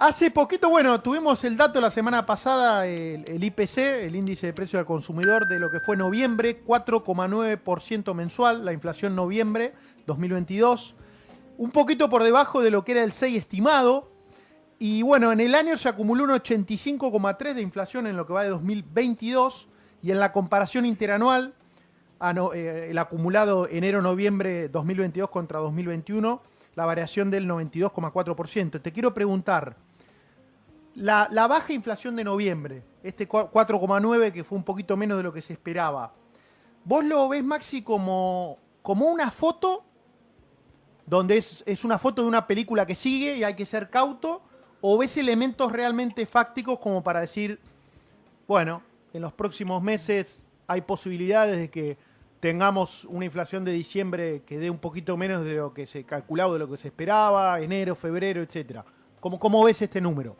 Hace poquito, bueno, tuvimos el dato la semana pasada, el IPC, el índice de precio al consumidor, de lo que fue noviembre, 4,9% mensual, la inflación noviembre 2022, un poquito por debajo de lo que era el 6 estimado, y bueno, en el año se acumuló un 85,3 de inflación en lo que va de 2022, y en la comparación interanual, el acumulado enero-noviembre 2022 contra 2021, la variación del 92,4%. Te quiero preguntar, la baja inflación de noviembre, este 4,9 que fue un poquito menos de lo que se esperaba, ¿vos lo ves, Maxi, como una foto, donde es una foto de una película que sigue y hay que ser cauto, o ves elementos realmente fácticos como para decir, bueno, en los próximos meses hay posibilidades de que tengamos una inflación de diciembre que dé un poquito menos de lo que se calculaba, de lo que se esperaba, enero, febrero, etcétera? ¿Cómo ves este número?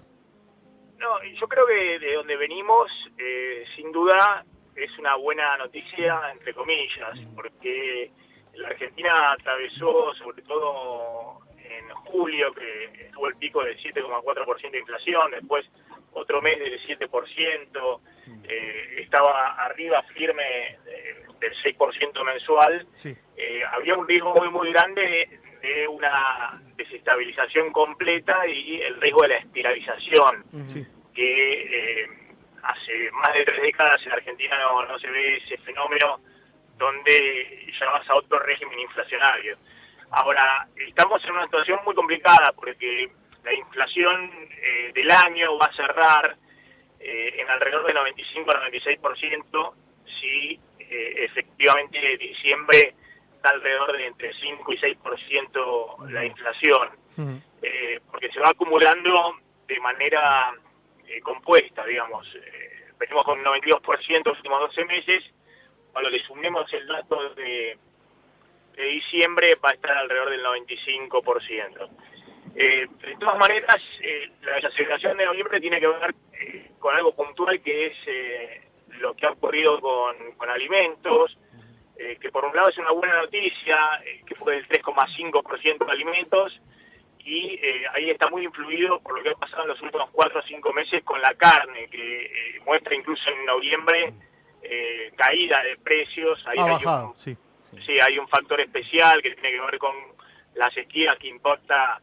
No, yo creo que de donde venimos, sin duda, es una buena noticia, entre comillas, porque la Argentina atravesó, sobre todo en julio, que estuvo el pico del 7,4% de inflación, después otro mes del 7%, estaba arriba firme del 6% mensual. Sí. Había un riesgo muy grande de una desestabilización completa y el riesgo de la espiralización, Sí. que hace más de 3 décadas en Argentina no se ve ese fenómeno donde ya vas a otro régimen inflacionario. Ahora, estamos en una situación muy complicada porque la inflación del año va a cerrar en alrededor del 95 al 96%, si efectivamente diciembre está alrededor de entre 5 y 6% la inflación, porque se va acumulando de manera compuesta, digamos. Venimos con un 92% los últimos 12 meses, cuando le sumemos el dato de diciembre va a estar alrededor del 95%. De todas maneras, la desaceleración de noviembre tiene que ver con algo puntual, que es lo que ha ocurrido con alimentos, que por un lado es una buena noticia, que fue del 3,5% de alimentos, y ahí está muy influido por lo que ha pasado en los últimos 4 o 5 meses con la carne, que muestra incluso en noviembre caída de precios. Ahí Ha hay bajado, sí. sí, hay un factor especial que tiene que ver con la sequía que impacta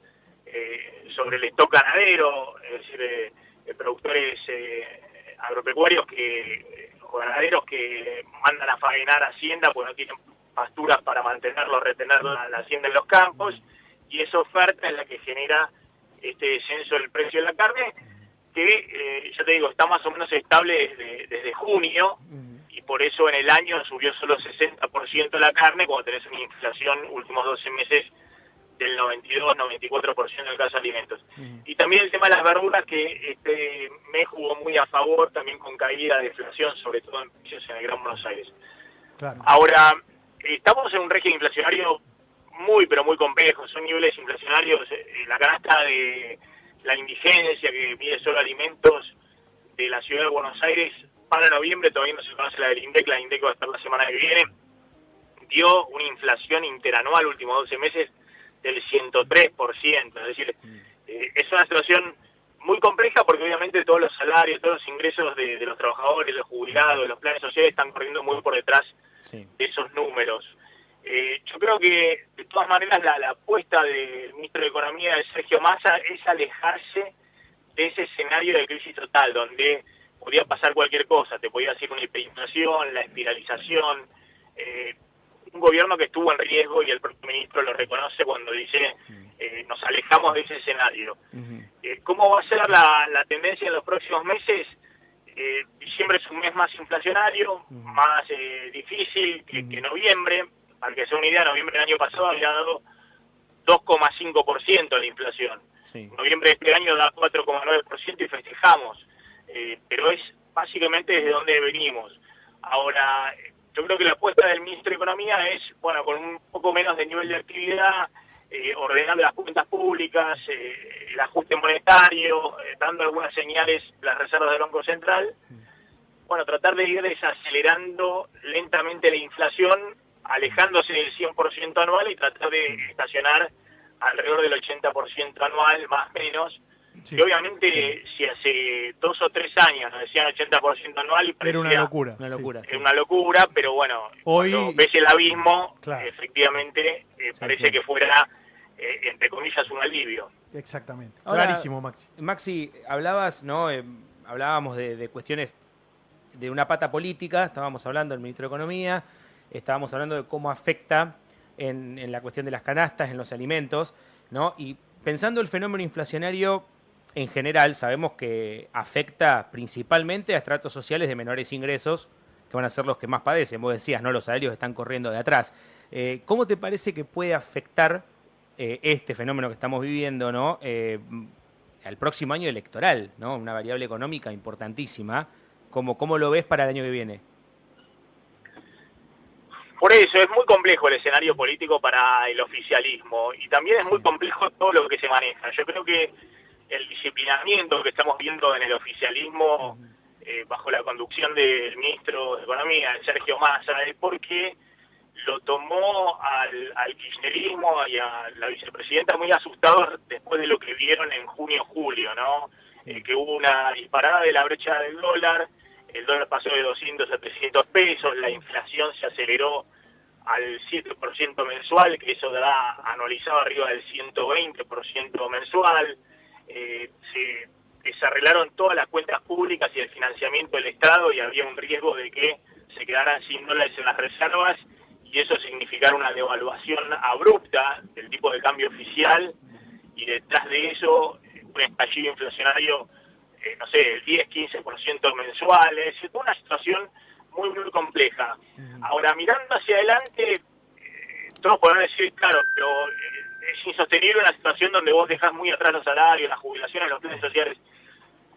sobre el stock ganadero, es decir, productores agropecuarios o ganaderos que mandan a faenar hacienda porque no tienen pasturas para mantenerlo, retener la hacienda en los campos, y esa oferta es la que genera este descenso del precio de la carne, que ya te digo, está más o menos estable desde junio, y por eso en el año subió solo 60% la carne, cuando tenés una inflación últimos 12 meses del 92-94% en el caso de alimentos. Y también el tema de las verduras, que este mes jugó muy a favor, también con caída de inflación, sobre todo en precios en el Gran Buenos Aires. Claro. Ahora, estamos en un régimen inflacionario pero muy complejo. Son niveles inflacionarios, la canasta de la indigencia, que mide solo alimentos, de la ciudad de Buenos Aires, para noviembre, todavía no se conoce la del INDEC va a estar la semana que viene, dio una inflación interanual últimos 12 meses del 103%, es decir, es una situación muy compleja porque obviamente todos los salarios, todos los ingresos de los trabajadores, los jubilados, los planes sociales están corriendo muy por detrás de esos números. Yo creo que de todas maneras la apuesta del ministro de Economía, de Sergio Massa, es alejarse de ese escenario de crisis total, donde podía pasar cualquier cosa, te podía hacer una hiperinflación, la espiralización, un gobierno que estuvo en riesgo, y el propio ministro lo reconoce cuando dice nos alejamos de ese escenario. ¿Cómo va a ser la tendencia en los próximos meses? Diciembre es un mes más inflacionario, más difícil que noviembre. Para que se dé una idea, noviembre del año pasado había dado 2,5% la inflación. Noviembre de este año da 4,9% y festejamos. Pero es básicamente desde donde venimos. Ahora, yo creo que la apuesta del ministro de Economía es, bueno, con un poco menos de nivel de actividad, ordenando las cuentas públicas, el ajuste monetario, dando algunas señales las reservas del Banco Central, bueno, tratar de ir desacelerando lentamente la inflación, alejándose del 100% anual y tratar de estacionar alrededor del 80% anual, más o menos, Sí, que obviamente si hace 2 o 3 años nos decían 80% anual y era una parecía locura. Una locura. es una locura, pero bueno, Hoy- cuando ves el abismo, Claro. efectivamente parece sí. que fuera, entre comillas, un alivio. Exactamente. Ahora, Clarísimo, Maxi. Maxi, hablabas, ¿no? Hablábamos de cuestiones de una pata política, estábamos hablando del ministro de Economía, estábamos hablando de cómo afecta en la cuestión de las canastas, en los alimentos, ¿no? Y pensando el fenómeno inflacionario en general, sabemos que afecta principalmente a estratos sociales de menores ingresos, que van a ser los que más padecen. Vos decías, ¿no? Los salarios están corriendo de atrás. ¿Cómo te parece que puede afectar este fenómeno que estamos viviendo, ¿no? Al próximo año electoral, ¿no? Una variable económica importantísima. ¿Cómo lo ves para el año que viene? Por eso es muy complejo el escenario político para el oficialismo y también es muy complejo todo lo que se maneja. Yo creo que el disciplinamiento que estamos viendo en el oficialismo bajo la conducción del ministro de Economía, Sergio Massa, es porque lo tomó al kirchnerismo y a la vicepresidenta muy asustados después de lo que vieron en junio-julio, ¿no? Que hubo una disparada de la brecha del dólar, el dólar pasó de 200 a 300 pesos, la inflación se aceleró al 7% mensual, que eso da anualizado arriba del 120% mensual, se desarreglaron todas las cuentas públicas y el financiamiento del Estado y había un riesgo de que se quedaran sin dólares en las reservas y eso significara una devaluación abrupta del tipo de cambio oficial y detrás de eso un estallido inflacionario, no sé, el 10-15% mensual, es una situación muy, muy compleja. Ahora, mirando hacia adelante, todos podrán decir, claro, pero es insostenible una situación donde vos dejás muy atrás los salarios, las jubilaciones, los planes sociales.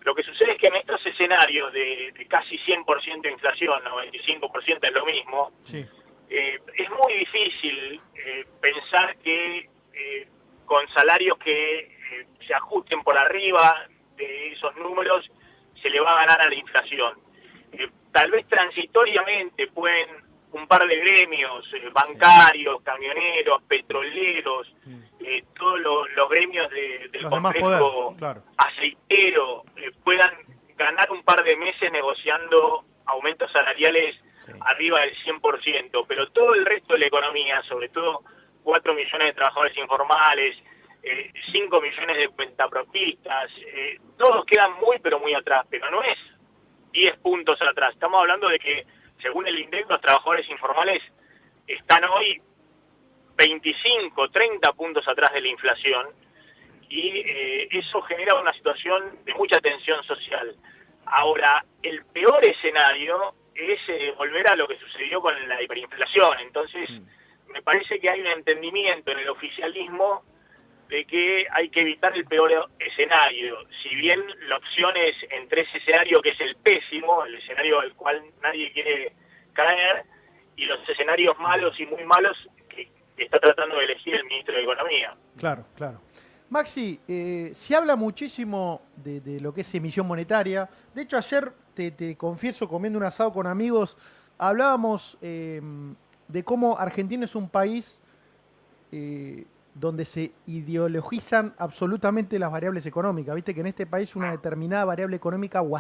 Lo que sucede es que en estos escenarios de casi 100% de inflación, 95% es lo mismo, Sí. es muy difícil pensar que con salarios que se ajusten por arriba de esos números se le va a ganar a la inflación. Tal vez transitoriamente pueden un par de gremios, bancarios, camioneros, petroleros, todos los gremios del Los de más complejo poder, claro. aceitero, puedan ganar un par de meses negociando aumentos salariales arriba del 100%, pero todo el resto de la economía, sobre todo 4 millones de trabajadores informales, 5 millones de cuentapropistas, todos quedan muy pero muy atrás, pero no es 10 puntos atrás. Estamos hablando de que, según el INDEC, los trabajadores informales están hoy 25, 30 puntos atrás de la inflación y eso genera una situación de mucha tensión social. Ahora, el peor escenario es volver a lo que sucedió con la hiperinflación. Entonces, me parece que hay un entendimiento en el oficialismo de que hay que evitar el peor escenario. Si bien la opción es entre ese escenario que es el pésimo, el escenario al cual nadie quiere caer, y los escenarios malos y muy malos que está tratando de elegir el ministro de Economía. Claro, claro. Maxi, se habla muchísimo de lo que es emisión monetaria. De hecho, ayer, te confieso, comiendo un asado con amigos, hablábamos de cómo Argentina es un país donde se ideologizan absolutamente las variables económicas. Viste que en este país una determinada variable económica o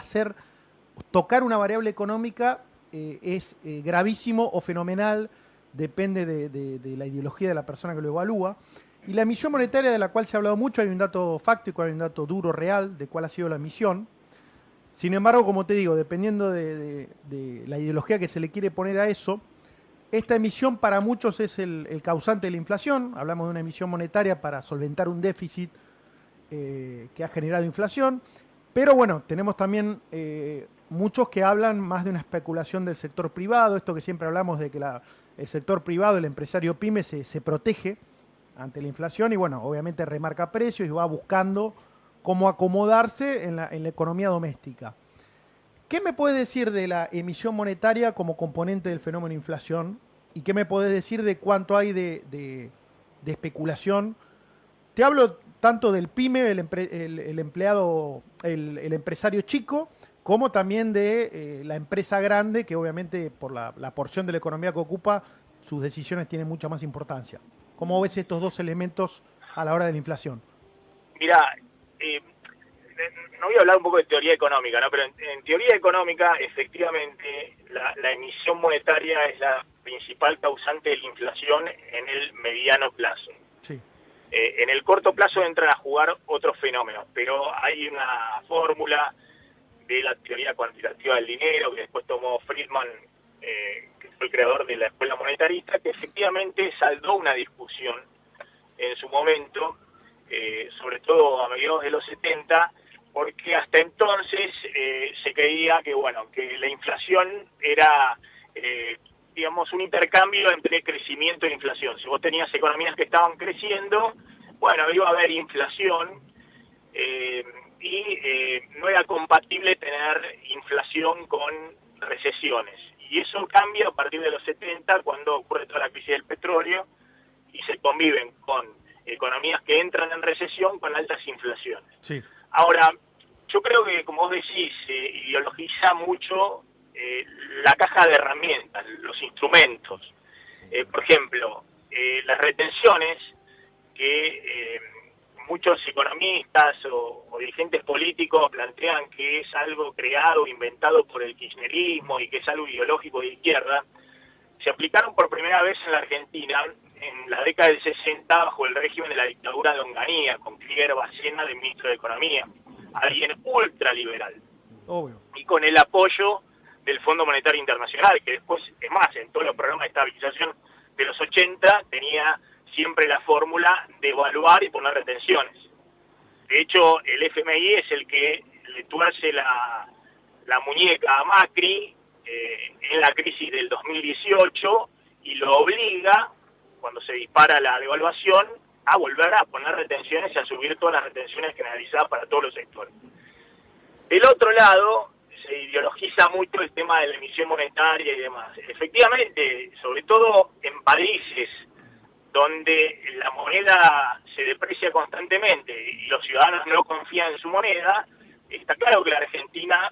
tocar una variable económica es gravísimo o fenomenal, depende de la ideología de la persona que lo evalúa. Y la emisión monetaria, de la cual se ha hablado mucho, hay un dato fáctico, hay un dato duro, real, de cuál ha sido la emisión. Sin embargo, como te digo, dependiendo de la ideología que se le quiere poner a eso, esta emisión para muchos es el causante de la inflación. Hablamos de una emisión monetaria para solventar un déficit que ha generado inflación. Pero bueno, tenemos también muchos que hablan más de una especulación del sector privado. Esto que siempre hablamos de que el sector privado, el empresario pyme, se protege ante la inflación y bueno, obviamente remarca precios y va buscando cómo acomodarse en la economía doméstica. ¿Qué me puedes decir de la emisión monetaria como componente del fenómeno inflación? ¿Y qué me puedes decir de cuánto hay de especulación? Te hablo tanto del pyme, el empleado, el empresario chico, como también de la empresa grande, que obviamente por la porción de la economía que ocupa, sus decisiones tienen mucha más importancia. ¿Cómo ves estos dos elementos a la hora de la inflación? Mira, no voy a hablar un poco de teoría económica, ¿no? Pero en teoría económica, efectivamente, la emisión monetaria es la principal causante de la inflación en el mediano plazo. Sí. En el corto plazo entran a jugar otros fenómenos, pero hay una fórmula de la teoría cuantitativa del dinero que después tomó Friedman, que fue el creador de la escuela monetarista, que efectivamente saldó una discusión en su momento, sobre todo a mediados de los 70, porque hasta entonces se creía que, bueno, que la inflación era, digamos, un intercambio entre crecimiento e inflación. Si vos tenías economías que estaban creciendo, bueno, iba a haber inflación, y no era compatible tener inflación con recesiones. Y eso cambia a partir de los 70, cuando ocurre toda la crisis del petróleo, y se conviven con economías que entran en recesión con altas inflaciones. Sí. Ahora, yo creo que, como vos decís, ideologiza mucho la caja de herramientas, los instrumentos. Por ejemplo, las retenciones que muchos economistas o dirigentes políticos plantean que es algo creado, inventado por el kirchnerismo y que es algo ideológico de izquierda, se aplicaron por primera vez en la Argentina en la década del 60 bajo el régimen de la dictadura de Onganía, con Krieger Bacena de ministro de Economía, alguien ultraliberal. Obvio. Y con el apoyo del Fondo Monetario Internacional, que después, es más, en todos los programas de estabilización de los 80 tenía siempre la fórmula de evaluar y poner retenciones. De hecho, el FMI es el que le tuerce la muñeca a Macri en la crisis del 2018 y lo obliga, cuando se dispara la devaluación, a volver a poner retenciones y a subir todas las retenciones generalizadas para todos los sectores. Del otro lado, se ideologiza mucho el tema de la emisión monetaria y demás. Efectivamente, sobre todo en países donde la moneda se deprecia constantemente y los ciudadanos no confían en su moneda, está claro que la Argentina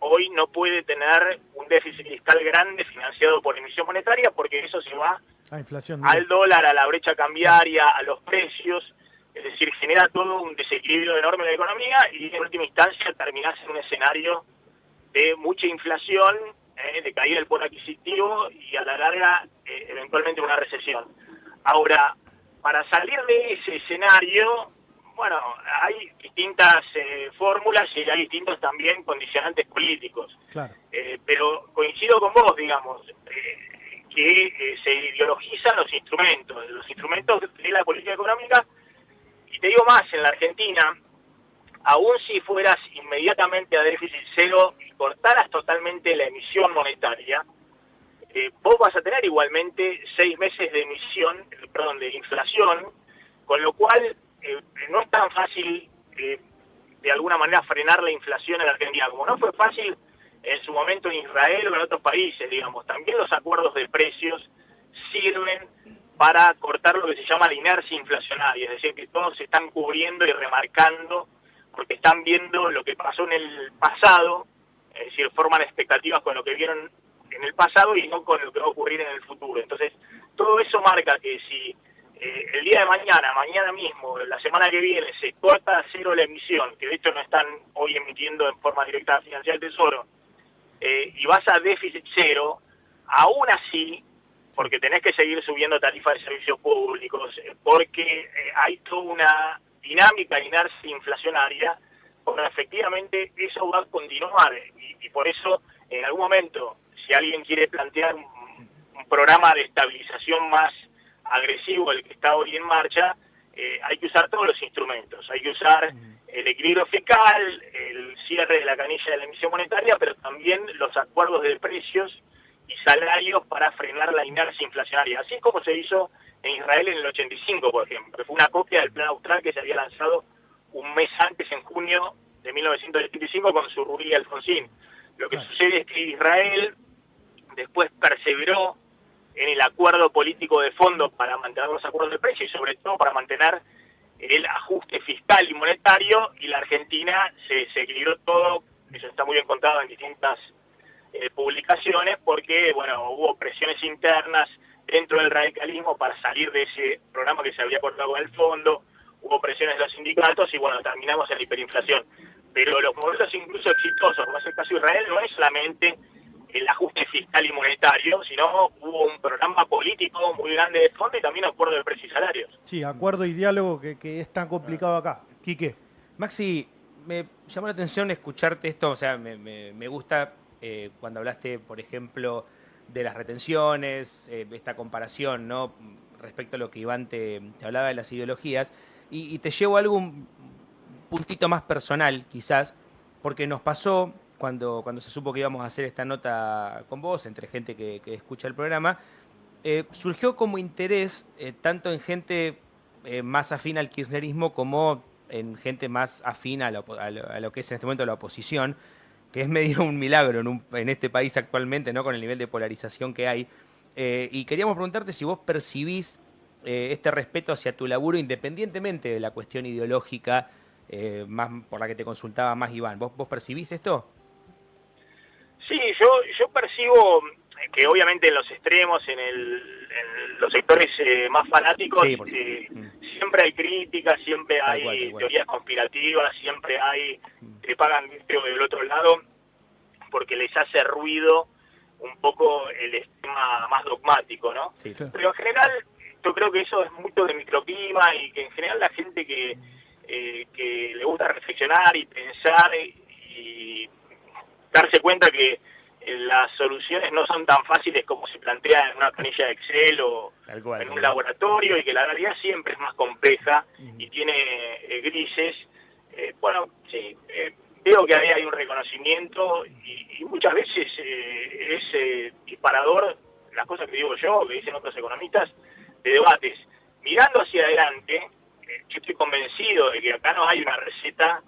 hoy no puede tener un déficit fiscal grande financiado por emisión monetaria, porque eso se va a inflación, al dólar, a la brecha cambiaria, a los precios, es decir, genera todo un desequilibrio enorme en la economía y en última instancia terminás en un escenario de mucha inflación, de caída del poder adquisitivo y a la larga eventualmente una recesión. Ahora, para salir de ese escenario, bueno, hay distintas fórmulas y hay distintos también condicionantes políticos. Claro. Pero coincido con vos, digamos, que se ideologizan los instrumentos de la política económica. Y te digo más, en la Argentina, aún si fueras inmediatamente a déficit cero y cortaras totalmente la emisión monetaria, vos vas a tener igualmente 6 meses de de inflación, con lo cual no es tan fácil de alguna manera frenar la inflación en la Argentina, como no fue fácil en su momento en Israel o en otros países, digamos. También los acuerdos de precios sirven para cortar lo que se llama la inercia inflacionaria, es decir, que todos se están cubriendo y remarcando porque están viendo lo que pasó en el pasado, es decir, forman expectativas con lo que vieron en el pasado y no con lo que va a ocurrir en el futuro. Entonces, todo eso marca que si el día de mañana mismo, la semana que viene, se corta a cero la emisión, que de hecho no están hoy emitiendo en forma directa financiera del Tesoro, y vas a déficit cero, aún así, porque tenés que seguir subiendo tarifas de servicios públicos, porque hay toda una dinámica inercia inflacionaria, bueno, efectivamente eso va a continuar, y por eso en algún momento, si alguien quiere plantear un programa de estabilización más agresivo, el que está hoy en marcha, hay que usar todos los instrumentos, hay que usar el equilibrio fiscal, el cierre de la canilla de la emisión monetaria, pero también los acuerdos de precios y salarios para frenar la inercia inflacionaria, así como se hizo en Israel en el 85, por ejemplo, que fue una copia del plan austral que se había lanzado un mes antes, en junio de 1985, con Zurrurí y Alfonsín. Lo que sucede es que Israel después perseveró en el acuerdo político de fondo para mantener los acuerdos de precio y sobre todo para mantener el ajuste fiscal y monetario, y la Argentina se equilibró todo, eso está muy bien contado en distintas publicaciones, porque bueno, hubo presiones internas dentro del radicalismo para salir de ese programa que se había cortado con el fondo, hubo presiones de los sindicatos y bueno, terminamos en la hiperinflación. pero los modelos incluso exitosos, como es el caso de Israel, no es solamente el ajuste fiscal y monetario, sino hubo un programa político muy grande de fondo y también acuerdo de precios y salarios. Sí, acuerdo y diálogo que es tan complicado acá. Quique. Maxi, me llamó la atención escucharte esto, o sea, me gusta cuando hablaste, por ejemplo, de las retenciones, esta comparación, ¿no? Respecto a lo que Iván te hablaba de las ideologías, y te llevo a algún puntito más personal, quizás, porque nos pasó cuando se supo que íbamos a hacer esta nota con vos, entre gente que escucha el programa, surgió como interés tanto en gente más afín al kirchnerismo como en gente más afín a lo que es en este momento la oposición, que es medio un milagro en este país actualmente, ¿no? Con el nivel de polarización que hay. Y queríamos preguntarte si vos percibís este respeto hacia tu laburo independientemente de la cuestión ideológica más por la que te consultaba más Iván. ¿Vos percibís esto? Sí, yo percibo que obviamente en los extremos, en los sectores más fanáticos, sí, siempre hay críticas, siempre hay tal cual. teorías conspirativas, siempre hay que pagan del otro lado porque les hace ruido un poco el esquema más dogmático, ¿no? Sí. Pero en general yo creo que eso es mucho de microclima y que en general la gente que le gusta reflexionar y pensar y darse cuenta que las soluciones no son tan fáciles como se plantea en una planilla de Excel o en un laboratorio, y que la realidad siempre es más compleja y tiene grises. Bueno, sí, veo que ahí hay un reconocimiento y muchas veces es disparador las cosas que digo yo, que dicen otros economistas, de debates. Mirando hacia adelante, yo estoy convencido de que acá no hay una receta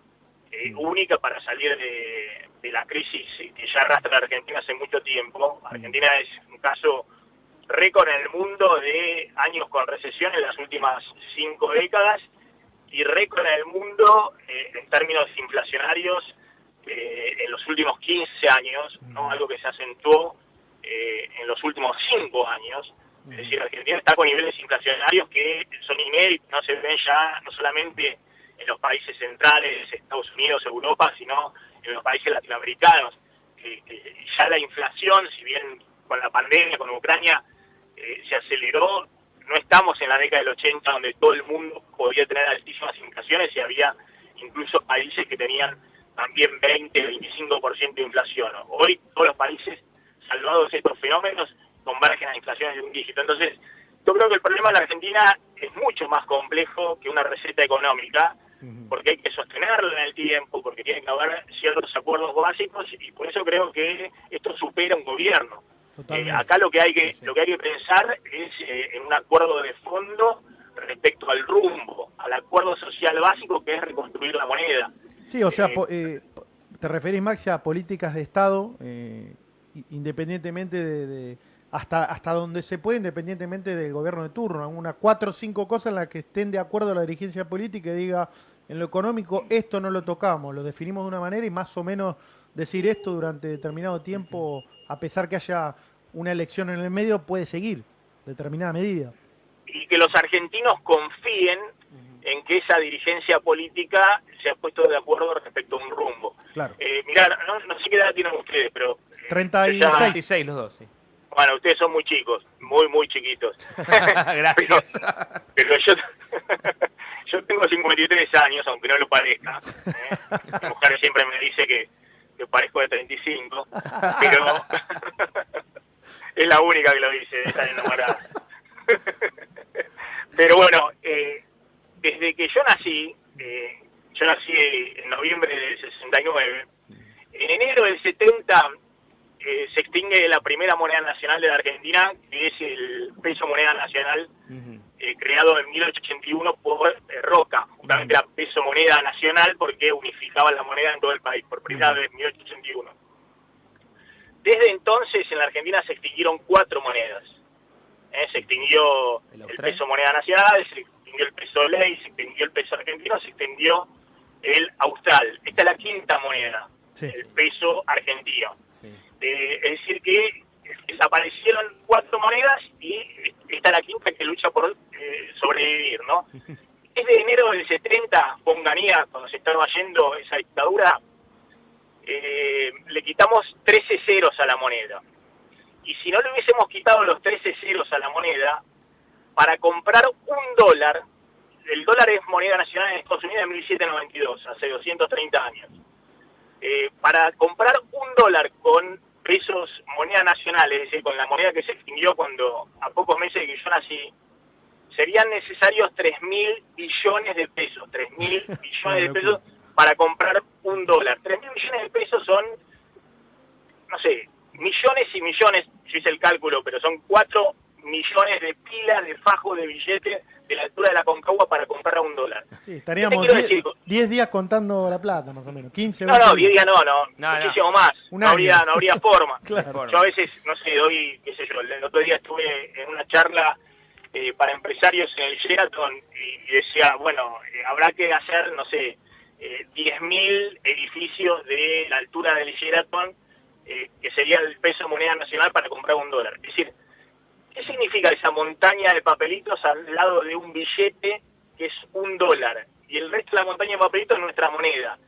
única para salir de la crisis que ya arrastra a la Argentina hace mucho tiempo. Argentina es un caso récord en el mundo de años con recesión en las últimas 5 décadas y récord en el mundo en términos inflacionarios en los últimos 15 años, ¿no? Algo que se acentuó en los últimos 5 años. Es decir, Argentina está con niveles inflacionarios que son inéditos, no se ven ya no solamente en los países centrales, Estados Unidos, Europa, sino en los países latinoamericanos. Ya la inflación, si bien con la pandemia, con Ucrania, se aceleró, no estamos en la década del 80 donde todo el mundo podía tener altísimas inflaciones y había incluso países que tenían también 20, 25% de inflación. Hoy todos los países, salvados estos fenómenos, convergen a inflaciones de un dígito. Entonces, yo creo que el problema de la Argentina es mucho más complejo que una receta económica, porque hay que sostenerlo en el tiempo, porque tiene que haber ciertos acuerdos básicos, y por eso creo que esto supera un gobierno. Acá lo que hay que pensar es en un acuerdo de fondo respecto al rumbo, al acuerdo social básico, que es reconstruir la moneda. Sí, o sea, te referís, Maxi, a políticas de Estado, independientemente de hasta donde se puede, independientemente del gobierno de turno, unas 4 o 5 cosas en las que estén de acuerdo la dirigencia política y diga, en lo económico esto no lo tocamos, lo definimos de una manera y más o menos decir esto durante determinado tiempo, a pesar que haya una elección en el medio, puede seguir determinada medida. Y que los argentinos confíen en que esa dirigencia política se ha puesto de acuerdo respecto a un rumbo. Claro. Mirá, no sé qué edad tienen ustedes, pero... 36 los dos, sí. Bueno, ustedes son muy chicos, muy chiquitos. Gracias. Pero yo tengo 53 años, aunque no lo parezca. Mi mujer siempre me dice que parezco de 35, pero es la única que lo dice, está enamorada. Pero bueno, desde que yo nací en noviembre del 69, en enero del 70 se extingue la primera moneda nacional de la Argentina, que es el peso moneda nacional, creado en 1881 por Roca. Justamente era peso moneda nacional porque unificaba la moneda en todo el país, por primera vez en 1881. Desde entonces en la Argentina se extinguieron 4 monedas. Se extinguió el peso moneda nacional, se extinguió el peso ley, se extinguió el peso argentino, se extinguió el austral. Esta es la 5ª moneda, sí, el peso argentino. Sí. Es decir que desaparecieron 4 monedas y esta es la 5ª que lucha por sobrevivir, ¿no? Desde enero del 70, Onganía, cuando se estaba yendo esa dictadura, le quitamos 13 ceros a la moneda. Y si no le hubiésemos quitado los 13 ceros a la moneda, para comprar $1, el dólar es moneda nacional en Estados Unidos en 1792, hace 230 años. Para comprar $1 con pesos moneda nacional, es decir, con la moneda que se extinguió cuando a pocos meses de que yo nací, serían necesarios 3.000 billones de pesos, 3.000 billones de pesos para comprar $1. 3.000 billones de pesos son, no sé, millones y millones, yo hice el cálculo, pero son 4 millones de pilas de fajos de billetes de la altura de la Concagua para comprar a $1. Sí, estaríamos 10 días contando la plata, más o menos, 15, 20 No, 10 días no, muchísimo más. No habría forma. Claro. Yo a veces, no sé, doy, qué sé yo, el otro día estuve en una charla para empresarios en el Sheraton y decía, bueno, habrá que hacer, no sé, 10.000 edificios de la altura del Sheraton, que sería el peso moneda nacional para comprar $1. Es decir, ¿qué significa esa montaña de papelitos al lado de un billete que es $1? Y el resto de la montaña de papelitos es nuestra moneda.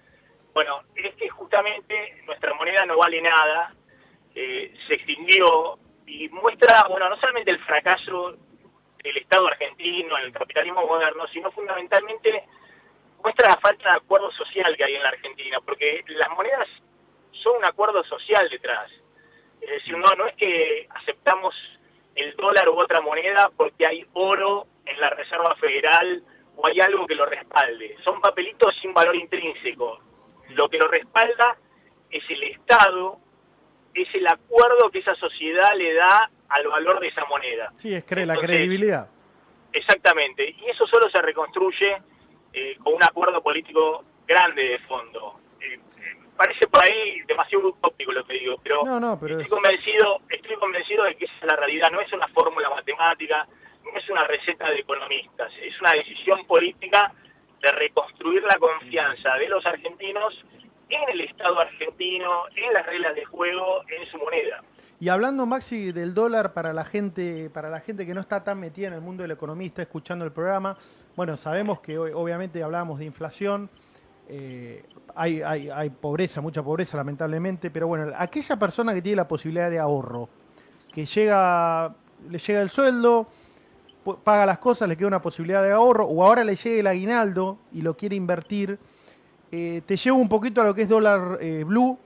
Bueno, es que justamente nuestra moneda no vale nada, se extinguió y muestra, bueno, no solamente el fracaso del Estado argentino, el capitalismo moderno, sino fundamentalmente muestra la falta de acuerdo social que hay en la Argentina, porque las monedas son un acuerdo social detrás. Es decir, no es que aceptamos el dólar u otra moneda porque hay oro en la Reserva Federal o hay algo que lo respalde. Son papelitos sin valor intrínseco. Lo que lo respalda es el Estado, es el acuerdo que esa sociedad le da al valor de esa moneda. Sí, es la credibilidad. Exactamente. Y eso solo se reconstruye con un acuerdo político grande de fondo. Parece por ahí demasiado utópico lo que digo, pero, estoy convencido de que esa es la realidad. No es una fórmula matemática, no es una receta de economistas, es una decisión política de reconstruir la confianza de los argentinos en el Estado argentino, en las reglas de juego, en su moneda. Y hablando, Maxi, del dólar para la gente que no está tan metida en el mundo del economista, escuchando el programa, bueno, sabemos que hoy, obviamente hablábamos de inflación, hay pobreza, mucha pobreza lamentablemente, pero bueno, aquella persona que tiene la posibilidad de ahorro, que le llega el sueldo, paga las cosas, le queda una posibilidad de ahorro, o ahora le llega el aguinaldo y lo quiere invertir, te llevo un poquito a lo que es dólar blue,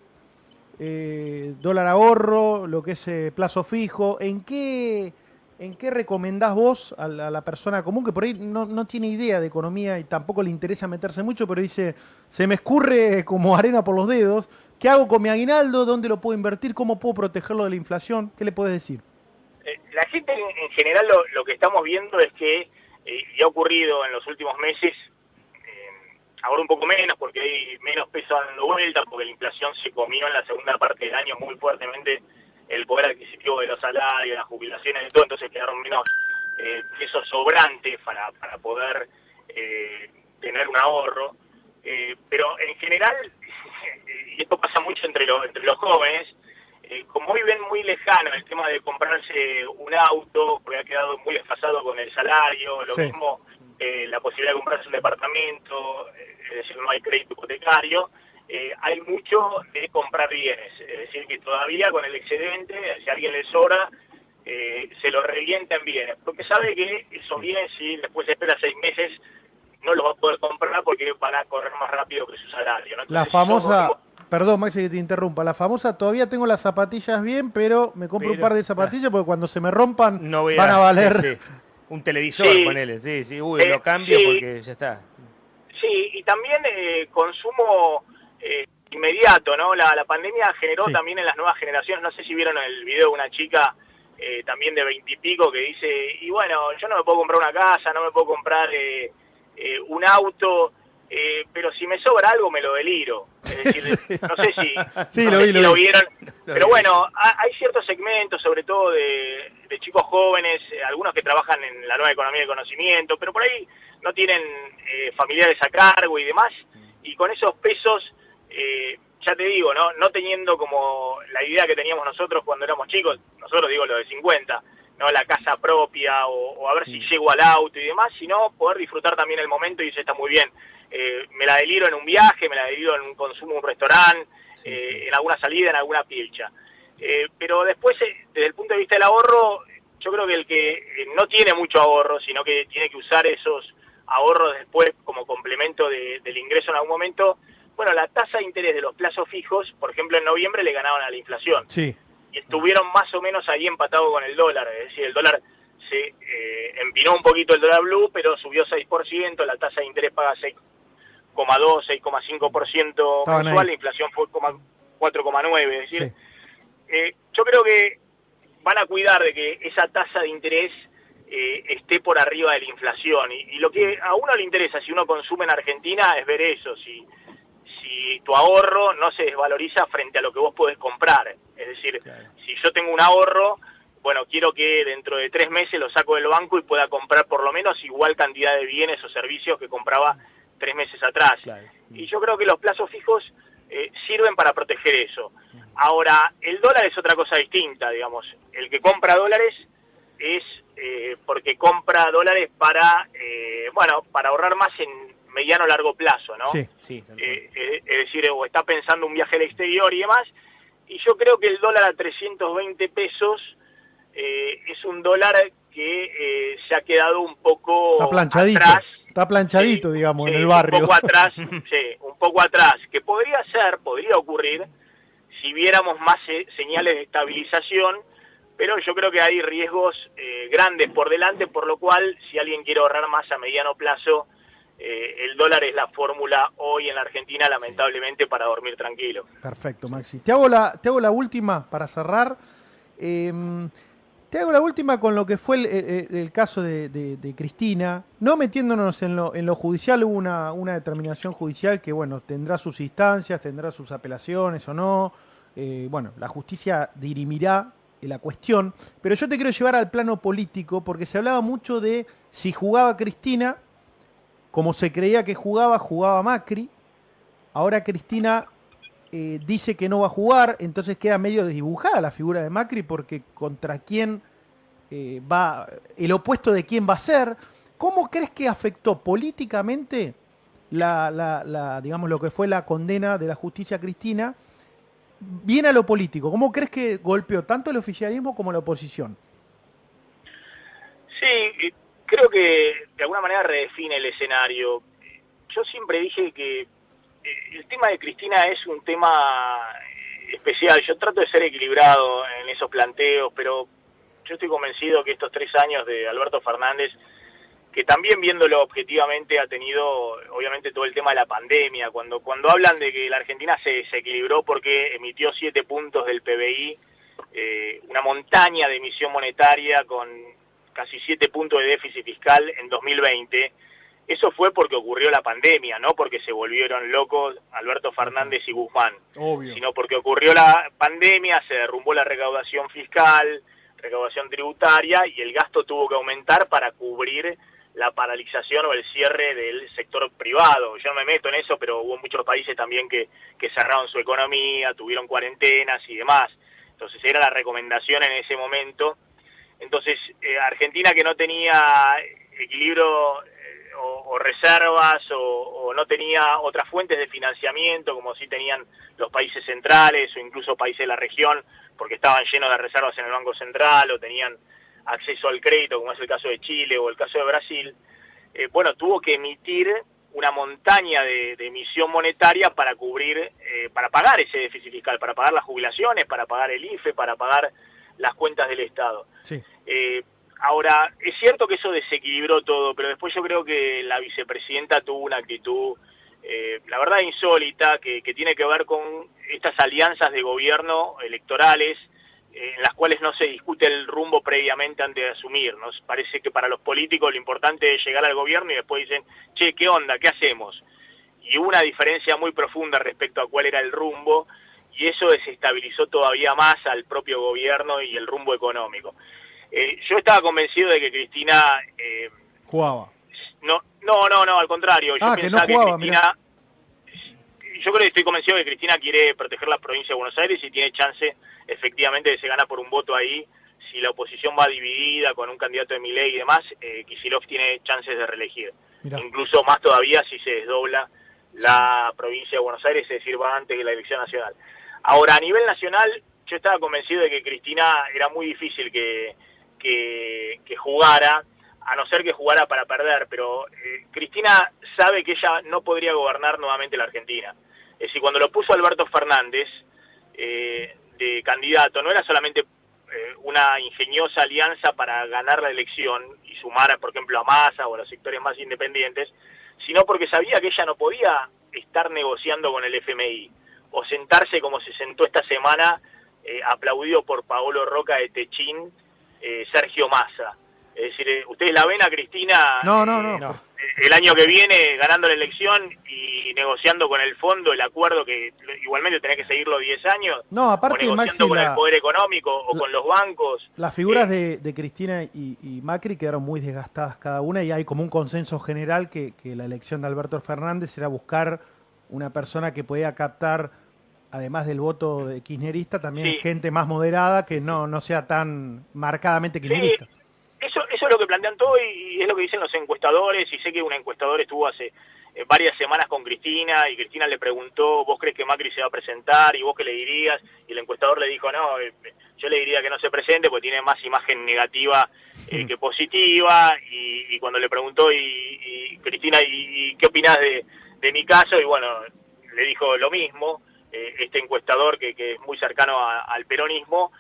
dólar ahorro, lo que es plazo fijo. ¿En qué recomendás vos a la persona común que por ahí no tiene idea de economía y tampoco le interesa meterse mucho, pero dice, se me escurre como arena por los dedos, ¿qué hago con mi aguinaldo? ¿Dónde lo puedo invertir? ¿Cómo puedo protegerlo de la inflación? ¿Qué le podés decir? La gente en general lo que estamos viendo es que, y ha ocurrido en los últimos meses, ahora un poco menos porque hay menos peso dando vuelta, porque la inflación se comió en la segunda parte del año muy fuertemente el poder adquisitivo de los salarios, las jubilaciones y todo, entonces quedaron menos pesos sobrantes para poder tener un ahorro. Pero en general, y esto pasa mucho entre los jóvenes, como hoy ven muy lejano el tema de comprarse un auto, porque ha quedado muy desfasado con el salario, lo mismo la posibilidad de comprarse un departamento, es decir, no hay crédito hipotecario, hay mucho de comprar bienes, es decir, que todavía con el excedente, si a alguien le sobra, se lo revienta en bienes, porque sabe que esos bienes, si después espera 6 meses, no los va a poder comprar porque van a correr más rápido que su salario, ¿no? Entonces, la famosa, perdón Maxi que te interrumpa, la famosa todavía tengo las zapatillas bien, pero me compro un par de zapatillas porque cuando se me rompan van a valer... Sí. Un televisor, ponele, lo cambio porque ya está. Sí, y también consumo inmediato, ¿no? La pandemia generó también en las nuevas generaciones, no sé si vieron el video de una chica también de 20 y pico que dice, y bueno, yo no me puedo comprar una casa, no me puedo comprar un auto, pero si me sobra algo me lo deliro. Es decir, no sé si lo vieron, pero bueno, hay ciertos segmentos, sobre todo de chicos jóvenes, algunos que trabajan en la nueva economía del conocimiento, pero por ahí no tienen familiares a cargo y demás, y con esos pesos, ya te digo, no teniendo como la idea que teníamos nosotros cuando éramos chicos, nosotros digo lo de 50, no la casa propia o a ver si llego al auto y demás, sino poder disfrutar también el momento, y eso está muy bien. me la deliro en un viaje, me la deliro en un consumo en un restaurante, Sí. en alguna salida, en alguna pilcha. Pero después, desde el punto de vista del ahorro, yo creo que el que no tiene mucho ahorro, sino que tiene que usar esos ahorros después como complemento del ingreso en algún momento, bueno, la tasa de interés de los plazos fijos, por ejemplo, en noviembre le ganaban a la inflación. Sí. Y estuvieron más o menos ahí empatados con el dólar, es decir, el dólar se empinó un poquito el dólar blue, pero subió 6%, la tasa de interés paga 6,2, 6,5% mensual, la inflación fue 4,9, es decir, yo creo que van a cuidar de que esa tasa de interés esté por arriba de la inflación, y lo que a uno le interesa si uno consume en Argentina es ver eso, si tu ahorro no se desvaloriza frente a lo que vos podés comprar, es decir, claro, si yo tengo un ahorro, bueno, quiero que dentro de 3 meses lo saco del banco y pueda comprar por lo menos igual cantidad de bienes o servicios que compraba 3 meses atrás. Claro. Y yo creo que los plazos fijos sirven para proteger eso. Ahora, el dólar es otra cosa distinta, digamos. El que compra dólares es porque compra dólares para, para ahorrar más en mediano o largo plazo, ¿no? Sí, sí. Es decir, o está pensando un viaje al exterior y demás. Y yo creo que el dólar a 320 pesos es un dólar que se ha quedado un poco está planchadito, atrás. Está planchadito, digamos, en el barrio. Un poco atrás, un poco atrás, que podría ocurrir si viéramos más señales de estabilización, pero yo creo que hay riesgos grandes por delante, por lo cual, si alguien quiere ahorrar más a mediano plazo, el dólar es la fórmula hoy en la Argentina, lamentablemente, para dormir tranquilo. Perfecto, Maxi. Te hago la última para cerrar. Te hago la última con lo que fue el caso de Cristina. No metiéndonos en lo judicial, hubo una determinación judicial que, bueno, tendrá sus instancias, tendrá sus apelaciones o no. La justicia dirimirá la cuestión. Pero yo te quiero llevar al plano político porque se hablaba mucho de si jugaba Cristina, como se creía que jugaba Macri. Ahora Cristina dice que no va a jugar, entonces queda medio desdibujada la figura de Macri porque contra quién va, el opuesto de quién va a ser. ¿Cómo crees que afectó políticamente digamos, lo que fue la condena de la justicia a Cristina? Viene a lo político. ¿Cómo crees que golpeó tanto el oficialismo como la oposición? Sí, creo que de alguna manera redefine el escenario. Yo siempre dije que el tema de Cristina es un tema especial. Yo trato de ser equilibrado en esos planteos, pero yo estoy convencido que estos 3 años de Alberto Fernández, que también viéndolo objetivamente ha tenido obviamente todo el tema de la pandemia, cuando hablan de que la Argentina se desequilibró porque emitió 7 puntos del PBI, una montaña de emisión monetaria con casi 7 puntos de déficit fiscal en 2020, eso fue porque ocurrió la pandemia, no porque se volvieron locos Alberto Fernández y Guzmán. Obvio. Sino porque ocurrió la pandemia, se derrumbó la recaudación fiscal, recaudación tributaria, y el gasto tuvo que aumentar para cubrir la paralización o el cierre del sector privado. Yo no me meto en eso, pero hubo muchos países también que cerraron su economía, tuvieron cuarentenas y demás. Entonces era la recomendación en ese momento. Entonces Argentina, que no tenía equilibrio o reservas o no tenía otras fuentes de financiamiento como sí tenían los países centrales o incluso países de la región, porque estaban llenos de reservas en el Banco Central o tenían acceso al crédito, como es el caso de Chile o el caso de Brasil, tuvo que emitir una montaña de emisión monetaria para cubrir, para pagar ese déficit fiscal, para pagar las jubilaciones, para pagar el IFE, para pagar las cuentas del Estado. Sí. Ahora, es cierto que eso desequilibró todo, pero después yo creo que la vicepresidenta tuvo una actitud, la verdad, insólita, que tiene que ver con estas alianzas de gobierno electorales, en las cuales no se discute el rumbo previamente antes de asumir. Nos parece que para los políticos lo importante es llegar al gobierno y después dicen, che, ¿qué onda? ¿Qué hacemos? Y hubo una diferencia muy profunda respecto a cuál era el rumbo, y eso desestabilizó todavía más al propio gobierno y el rumbo económico. Yo estaba convencido de que Cristina... jugaba. No, al contrario. Yo pensaba que Cristina... Yo creo que estoy convencido de que Cristina quiere proteger la provincia de Buenos Aires y tiene chance, efectivamente, de se gana por un voto ahí. Si la oposición va dividida con un candidato de Milei y demás, Kicillof tiene chances de reelegir. Mirá. incluso más todavía si se desdobla la provincia de Buenos Aires, es decir, va antes de la elección nacional. Ahora, a nivel nacional, yo estaba convencido de que Cristina era muy difícil que jugara, a no ser que jugara para perder, pero Cristina sabe que ella no podría gobernar nuevamente la Argentina. Es decir, cuando lo puso Alberto Fernández de candidato, no era solamente una ingeniosa alianza para ganar la elección y sumar, por ejemplo, a Massa o a los sectores más independientes, sino porque sabía que ella no podía estar negociando con el FMI o sentarse como se sentó esta semana, aplaudido por Paolo Roca de Techín, Sergio Massa. Es decir, ustedes la ven a Cristina No. el año que viene ganando la elección y negociando con el fondo el acuerdo que igualmente tenés que seguirlo 10 años. No, aparte, o negociando Maxi, con el poder económico o con los bancos. Las figuras de Cristina y Macri quedaron muy desgastadas cada una y hay como un consenso general que la elección de Alberto Fernández era buscar una persona que podía captar, además del voto de kirchnerista, también Sí. gente más moderada que no sea tan marcadamente kirchnerista. Sí, eso es lo que plantean todos y es lo que dicen los encuestadores, y sé que un encuestador estuvo hace varias semanas con Cristina y Cristina le preguntó, ¿vos crees que Macri se va a presentar? ¿Y vos qué le dirías? Y el encuestador le dijo, no, yo le diría que no se presente porque tiene más imagen negativa que positiva, y cuando le preguntó y Cristina, ¿y qué opinás de mi caso? Y bueno, le dijo lo mismo, este encuestador que es muy cercano al peronismo,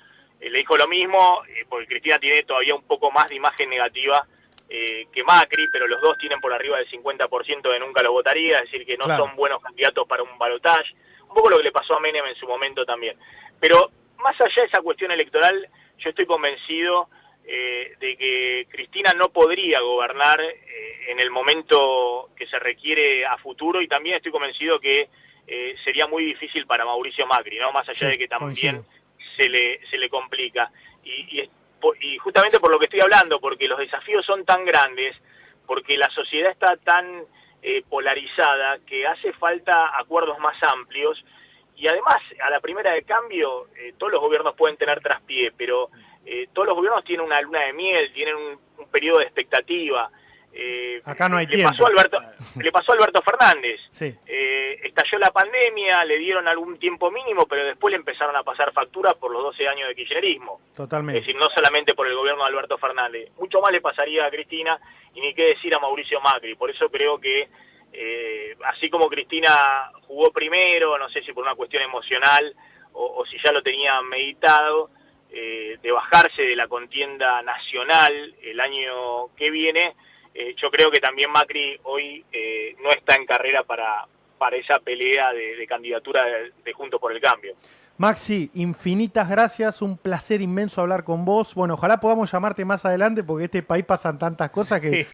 le dijo lo mismo, porque Cristina tiene todavía un poco más de imagen negativa que Macri, pero los dos tienen por arriba del 50% de nunca lo votaría, es decir, que no Claro. son buenos candidatos para un balotaje. Un poco lo que le pasó a Menem en su momento también. Pero más allá de esa cuestión electoral, yo estoy convencido de que Cristina no podría gobernar en el momento que se requiere a futuro, y también estoy convencido que sería muy difícil para Mauricio Macri, ¿no? Más allá Sí, de que también coincido. se le complica. Y justamente por lo que estoy hablando, porque los desafíos son tan grandes, porque la sociedad está tan polarizada, que hace falta acuerdos más amplios, y además, a la primera de cambio, todos los gobiernos pueden tener traspié, pero todos los gobiernos tienen una luna de miel, tienen un periodo de expectativa. Acá no hay le tiempo. le pasó a Alberto Fernández. Sí. Estalló la pandemia, le dieron algún tiempo mínimo, pero después le empezaron a pasar facturas por los 12 años de kirchnerismo. Totalmente. Es decir, no solamente por el gobierno de Alberto Fernández. Mucho más le pasaría a Cristina, y ni qué decir a Mauricio Macri. Por eso creo que, así como Cristina jugó primero, no sé si por una cuestión emocional o si ya lo tenía meditado, de bajarse de la contienda nacional el año que viene, yo creo que también Macri hoy no está en carrera para esa pelea de candidatura de Juntos por el Cambio. Maxi, infinitas gracias, un placer inmenso hablar con vos. Bueno, ojalá podamos llamarte más adelante porque en este país pasan tantas cosas que